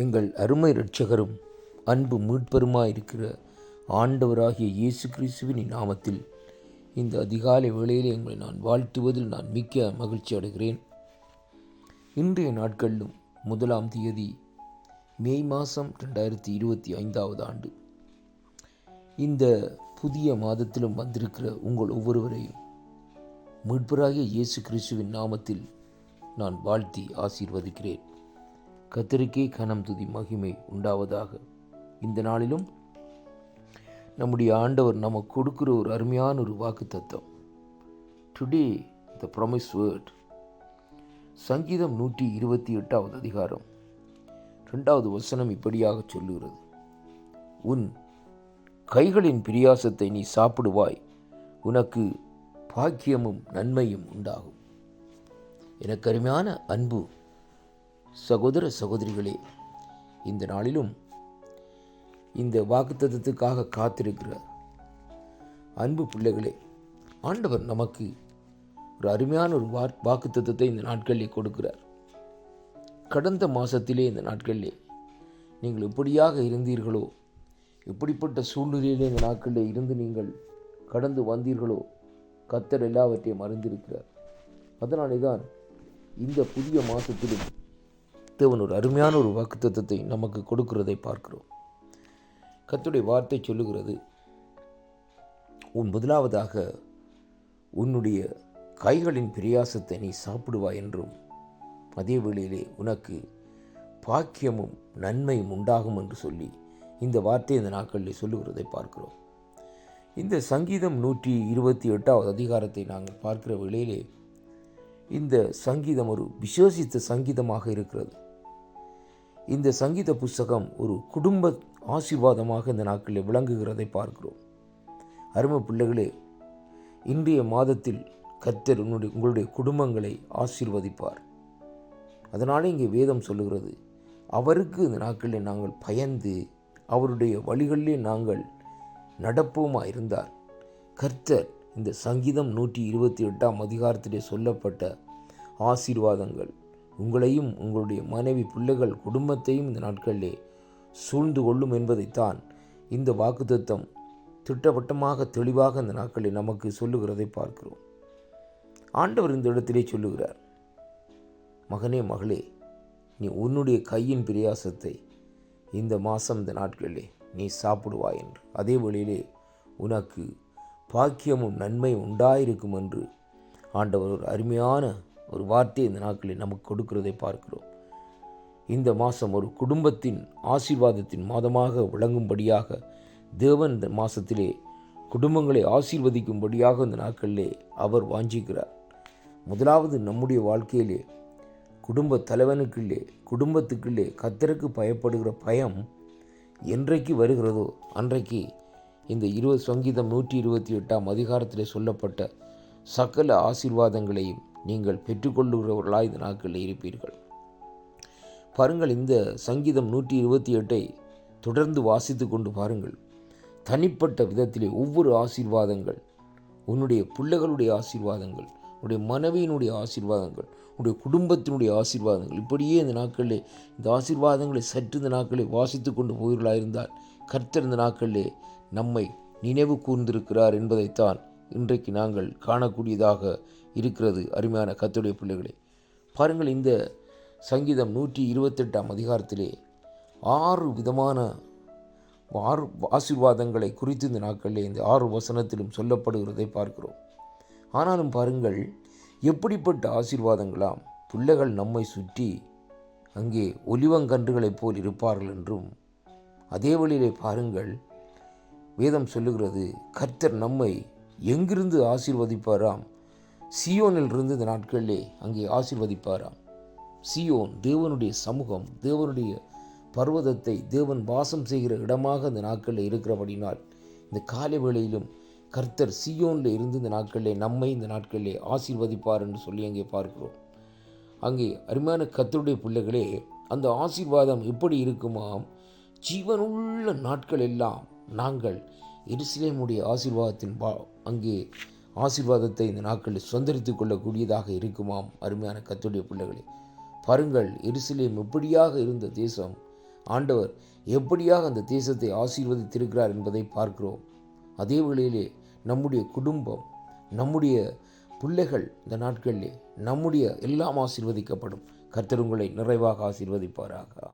எங்கள் அருமை இரட்சகரும் அன்பு மீட்பருமாயிருக்கிற ஆண்டவராகிய இயேசு கிறிஸ்துவின் நாமத்தில் இந்த அதிகாலை வேளையில் எங்களை நான் வாழ்த்துவதில் நான் மிக்க மகிழ்ச்சி அடைகிறேன். இன்றைய நாட்களிலும் 1ஆம் தேதி மே மாதம் 2025 ஆண்டு. இந்த புதிய மாதத்திலும் வந்திருக்கிற உங்கள் ஒவ்வொருவரையும் மீட்பராகிய இயேசு கிறிஸ்துவின் நாமத்தில் நான் வாழ்த்தி ஆசீர்வதிக்கிறேன். கர்த்தருக்கே கனம் துதி மகிமை உண்டாவதாக. இந்த நாளிலும் நம்முடைய ஆண்டவர் நமக்கு கொடுக்கிற ஒரு அருமையான ஒரு வாக்குத்தத்தம். Today the promise word. சங்கீதம் 128 அதிகாரம் 2வது வசனம் இப்படியாக சொல்லுகிறது: உன் கைகளின் பிரியாசத்தை நீ சாப்பிடுவாய், உனக்கு பாக்கியமும் நன்மையும் உண்டாகும். எனக்கு அருமையான அன்பு சகோதர சகோதரிகளே, இந்த நாளிலும் இந்த வாக்குத்தத்தத்துக்காக காத்திருக்கிற அன்பு பிள்ளைகளே, ஆண்டவர் நமக்கு ஒரு அருமையான ஒரு வாக்குத்தத்தத்தை இந்த நாட்களிலே கொடுக்கிறார். கடந்த மாதத்திலே இந்த நாட்களிலே நீங்கள் எப்படியாக இருந்தீர்களோ, எப்படிப்பட்ட சூழ்நிலையிலே இந்த நாட்களிலே இருந்து நீங்கள் கடந்து வந்தீர்களோ, கர்த்தர் எல்லாவற்றையும் அறிந்திருக்கிறார். அதனாலே தான் இந்த புதிய மாதத்திலும் தேவன் ஒரு அருமையான ஒரு வாக்குத்தத்தத்தை நமக்கு கொடுக்கிறதை பார்க்கிறோம். கர்த்தருடைய வார்த்தை சொல்லுகிறது, முதலாவதாக உன்னுடைய கைகளின் பிரியாசத்தை நீ சாப்பிடுவாய் என்றும், அதே வேளையிலே உனக்கு பாக்கியமும் நன்மையும் உண்டாகும் என்று சொல்லி இந்த வார்த்தை இந்த நாட்களில் சொல்லுகிறதை பார்க்கிறோம். இந்த சங்கீதம் 128 அதிகாரத்தை நாங்கள் பார்க்கிற வேளையிலே இந்த சங்கீதம் ஒரு விசேஷித்த சங்கீதமாக இருக்கிறது. இந்த சங்கீத புஸ்தகம் ஒரு குடும்ப ஆசீர்வாதமாக இந்த நாட்களில் விளங்குகிறதை பார்க்கிறோம். அருமை பிள்ளைகளே, இன்றைய மாதத்தில் கர்த்தர் உங்களுடைய குடும்பங்களை ஆசீர்வதிப்பார். அதனாலே இங்கே வேதம் சொல்லுகிறது, அவருக்கு இந்த நாட்களில் நாங்கள் பயந்து அவருடைய வழிகளிலே நாங்கள் நடப்போமா இருந்தால் கர்த்தர் இந்த சங்கீதம் 128 அதிகாரத்திலே சொல்லப்பட்ட ஆசீர்வாதங்கள் உங்களையும் உங்களுடைய மனைவி பிள்ளைகள் குடும்பத்தையும் இந்த நாட்களிலே சூழ்ந்து கொள்ளும் என்பதைத்தான் இந்த வாக்குத்தத்தம் திட்டவட்டமாக தெளிவாக இந்த நாட்களில் நமக்கு சொல்லுகிறதை பார்க்கிறோம். ஆண்டவர் இந்த இடத்திலே சொல்லுகிறார், மகனே மகளே, நீ உன்னுடைய கையின் பிரயாசத்தை இந்த மாதம் இந்த நாட்களிலே நீ சாப்பிடுவாய் என்று, அதே வழியிலே உனக்கு பாக்கியமும் நன்மையும் உண்டாயிருக்கும் என்று ஆண்டவர் ஒரு அருமையான ஒரு வார்த்தையை இந்த நாட்களில் நமக்கு கொடுக்கிறதை பார்க்கிறோம். இந்த மாதம் ஒரு குடும்பத்தின் ஆசீர்வாதத்தின் மாதமாக விளங்கும்படியாக தேவன் இந்த மாதத்திலே குடும்பங்களை ஆசீர்வதிக்கும்படியாக இந்த நாட்களிலே அவர் வாஞ்சிக்கிறார். முதலாவது நம்முடைய வாழ்க்கையிலே குடும்ப தலைவனுக்குள்ளே குடும்பத்துக்குள்ளே கர்த்தருக்கு பயப்படுகிற பயம் என்றைக்கு வருகிறதோ அன்றைக்கு இந்த சங்கீதம் 128 அதிகாரத்திலே சொல்லப்பட்ட சகல ஆசீர்வாதங்களையும் நீங்கள் பெற்றுக்கொள்ளுகிறவர்களாக இந்த நாட்களில் இருப்பீர்கள். பாருங்கள், இந்த சங்கீதம் 128 தொடர்ந்து வாசித்து கொண்டு பாருங்கள். தனிப்பட்ட விதத்திலே ஒவ்வொரு ஆசீர்வாதங்கள், உன்னுடைய பிள்ளைகளுடைய ஆசீர்வாதங்கள், உன்னுடைய மனைவியினுடைய ஆசீர்வாதங்கள், உன்னுடைய குடும்பத்தினுடைய ஆசீர்வாதங்கள், இப்படியே இந்த நாட்களிலே இந்த ஆசீர்வாதங்களை சற்று இந்த நாட்களில் வாசித்து கொண்டு போகிறீர்களாயிருந்தால் கர்த்தர் இந்த நாட்களிலே நம்மை நினைவு கூர்ந்திருக்கிறார் என்பதைத்தான் இன்றைக்கு நாங்கள் காணக்கூடியதாக இருக்கிறது. அருமையான கர்த்தருடைய பிள்ளைகளே, பாருங்கள், இந்த சங்கீதம் 128 அதிகாரத்திலே 6 விதமான ஆசீர்வாதங்களை குறித்து இந்த நாட்களிலே இந்த 6 வசனத்திலும் சொல்லப்படுகிறதை பார்க்கிறோம். ஆனாலும் பாருங்கள், எப்படிப்பட்ட ஆசீர்வாதங்களாம் பிள்ளைகள் நம்மை சுற்றி அங்கே ஒலிவங்கன்றுகளைப் போல் இருப்பார்கள் என்றும், அதே வழியிலே பாருங்கள், வேதம் சொல்லுகிறது, கர்த்தர் நம்மை எங்கிருந்து ஆசீர்வதிப்பாராம்? சியோனில் இருந்து இந்த நாட்களிலே அங்கே ஆசீர்வதிப்பாராம். சியோன் தேவனுடைய சமூகம், தேவனுடைய பர்வதத்தை தேவன் வாசம் செய்கிற இடமாக இந்த நாட்களில் இருக்கிறபடினால் இந்த காலை வேளையிலும் கர்த்தர் சியோனில் இருந்து இந்த நாட்களிலே நம்மை இந்த நாட்களிலே ஆசீர்வதிப்பார் என்று சொல்லி அங்கே பார்க்கிறோம். அங்கே அருமையான கர்த்தருடைய பிள்ளைகளே, அந்த ஆசீர்வாதம் எப்படி இருக்குமாம்? ஜீவனுள்ள நாட்கள் எல்லாம் நாங்கள் எருசலேமுடைய ஆசீர்வாதத்தின் அங்கே ஆசீர்வாதத்தை இந்த நாட்களில் சுதந்திரித்து கொள்ளக்கூடியதாக இருக்குமாம். அருமையான கர்த்தருடைய பிள்ளைகளே, பாருங்கள், எருசலேம் எப்படியாக இருந்த தேசம் ஆண்டவர் எப்படியாக அந்த தேசத்தை ஆசீர்வதித்திருக்கிறார் என்பதை பார்க்கிறோம். அதே வேளையிலே நம்முடைய குடும்பம், நம்முடைய பிள்ளைகள் இந்த நாட்களிலே நம்முடைய எல்லாம் ஆசீர்வதிக்கப்படும். கர்த்தர் உங்களை நிறைவாக ஆசீர்வதிப்பாராக.